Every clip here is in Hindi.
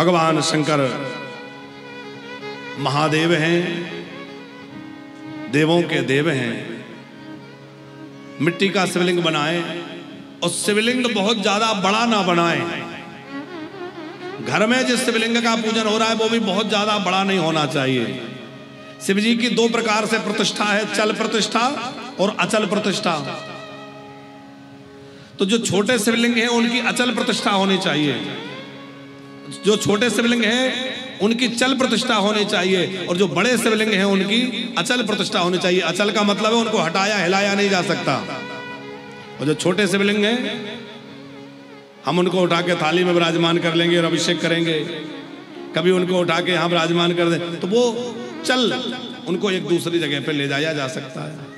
भगवान शंकर महादेव हैं, देवों के देव हैं। मिट्टी का शिवलिंग बनाए और शिवलिंग बहुत ज्यादा बड़ा ना बनाए। घर में जिस शिवलिंग का पूजन हो रहा है वो भी बहुत ज्यादा बड़ा नहीं होना चाहिए। शिव जी की दो प्रकार से प्रतिष्ठा है, चल प्रतिष्ठा और अचल प्रतिष्ठा। तो जो छोटे शिवलिंग हैं उनकी अचल प्रतिष्ठा होनी चाहिए, जो छोटे शिवलिंग हैं उनकी चल प्रतिष्ठा होनी चाहिए, और जो बड़े शिवलिंग हैं उनकी अचल प्रतिष्ठा होनी चाहिए। अचल का मतलब है उनको हटाया हिलाया नहीं जा सकता। और जो छोटे शिवलिंग हैं हम उनको उठा के थाली में विराजमान कर लेंगे और अभिषेक करेंगे, कभी उनको उठा के यहाँ विराजमान कर दें तो वो चल उनको एक दूसरी जगह पे ले जाया जा सकता है।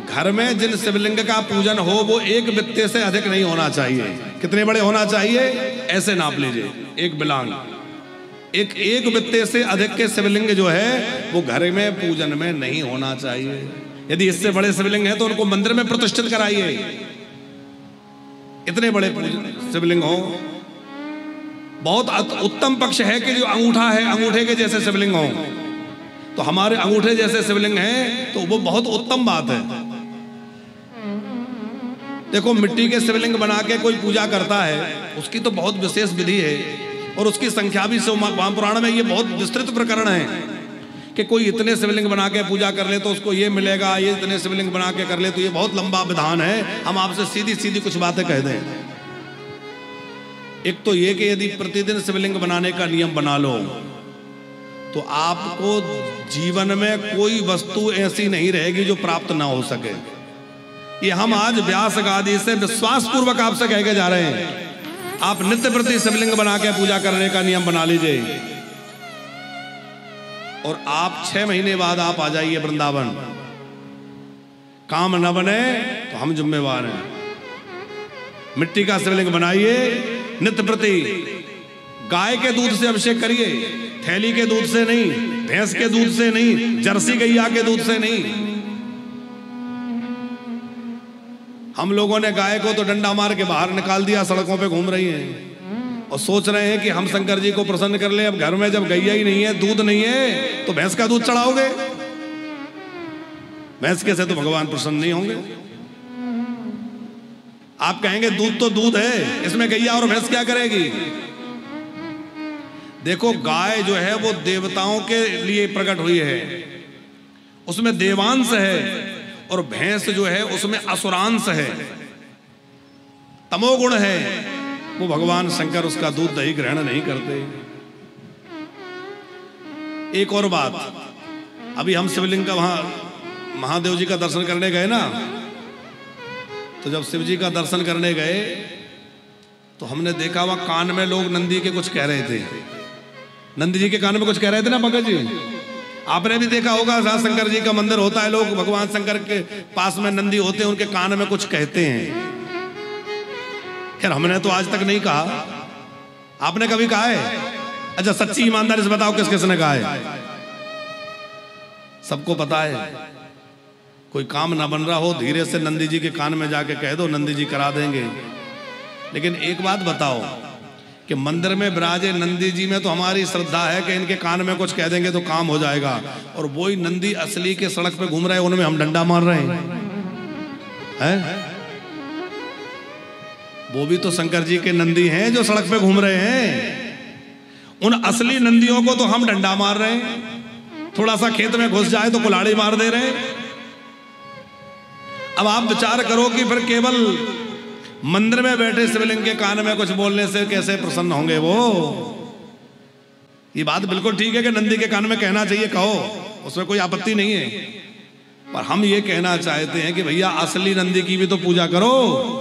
घर में जिन शिवलिंग का पूजन हो वो एक बित्ते से अधिक नहीं होना चाहिए। कितने बड़े होना चाहिए? ऐसे नाप लीजिए, एक बिलांग। एक बित्ते से अधिक के शिवलिंग जो है वो घर में पूजन में नहीं होना चाहिए। यदि इससे बड़े शिवलिंग हैं तो उनको मंदिर में प्रतिष्ठित कराइए। इतने बड़े शिवलिंग हो, बहुत उत्तम पक्ष है कि जो अंगूठा है अंगूठे के जैसे शिवलिंग हो, तो हमारे अंगूठे जैसे शिवलिंग हैं तो वो बहुत उत्तम बात है। देखो मिट्टी के शिवलिंग बना के कोई पूजा करता है उसकी तो बहुत विशेष विधि है, और उसकी संख्या भी महापुराण में ये बहुत विस्तृत प्रकरण है कि कोई इतने शिवलिंग बना के पूजा कर ले तो उसको ये मिलेगा, ये इतने शिवलिंग बना के कर ले तो ये बहुत लंबा विधान है। हम आपसे सीधी सीधी कुछ बातें कह दें। एक तो ये कि यदि प्रतिदिन शिवलिंग बनाने का नियम बना लो तो आपको जीवन में कोई वस्तु ऐसी नहीं रहेगी जो प्राप्त ना हो सके। ये हम आज व्यास गादी से विश्वास पूर्वक आपसे कह के जा रहे हैं। आप नित्य प्रति शिवलिंग बना के पूजा करने का नियम बना लीजिए, और आप 6 महीने बाद आप आ जाइए वृंदावन। काम न बने तो हम जिम्मेवार हैं। मिट्टी का शिवलिंग बनाइए, नित्य प्रति गाय के दूध से अभिषेक करिए, थैली के दूध से नहीं, भैंस के दूध से नहीं, जर्सी गैया के दूध से नहीं। हम लोगों ने गाय को तो डंडा मार के बाहर निकाल दिया, सड़कों पे घूम रही हैं और सोच रहे हैं कि हम शंकर जी को प्रसन्न कर ले। अब घर में जब गैया ही नहीं है, दूध नहीं है, तो भैंस का दूध चढ़ाओगे? भैंस के से तो भगवान प्रसन्न नहीं होंगे। आप कहेंगे दूध तो दूध है, इसमें गैया और भैंस क्या करेगी? देखो गाय जो है वो देवताओं के लिए प्रकट हुई है, उसमें देवांश है, और भैंस जो है उसमें असुरांश है, तमोगुण है। वो भगवान शंकर उसका दूध दही ग्रहण नहीं करते। एक और बात, अभी हम शिवलिंग का वहां महादेव जी का दर्शन करने गए ना, तो जब शिव जी का दर्शन करने गए तो हमने देखा वहां कान में लोग नंदी के कुछ कह रहे थे। नंदी जी के कान में कुछ कह रहे थे ना पंकज जी? आपने भी देखा होगा, जहां शंकर जी का मंदिर होता है लोग भगवान शंकर के पास में नंदी होते हैं, उनके कान में कुछ कहते हैं। खैर हमने तो आज तक नहीं कहा, आपने कभी कहा है? अच्छा सच्ची ईमानदारी से बताओ किस किसने कहा है? सबको पता है। कोई काम ना बन रहा हो धीरे से नंदी जी के कान में जाके कह दो, नंदी जी करा देंगे। लेकिन एक बात बताओ कि मंदिर में विराजे नंदी जी में तो हमारी श्रद्धा है कि इनके कान में कुछ कह देंगे तो काम हो जाएगा, और वही नंदी असली के सड़क पे घूम रहे हैं उनमें हम डंडा मार रहे हैं। वो भी तो शंकर जी के नंदी हैं जो सड़क पे घूम रहे हैं। उन असली नंदियों को तो हम डंडा मार रहे हैं, थोड़ा सा खेत में घुस जाए तो कुल्हाड़ी मार दे रहे हैं। अब आप विचार करो कि फिर केवल मंदिर में बैठे शिवलिंग के कान में कुछ बोलने से कैसे प्रसन्न होंगे वो? ये बात बिल्कुल ठीक है कि नंदी के कान में कहना चाहिए, कहो, उसमें कोई आपत्ति नहीं है, पर हम ये कहना चाहते हैं कि भैया असली नंदी की भी तो पूजा करो।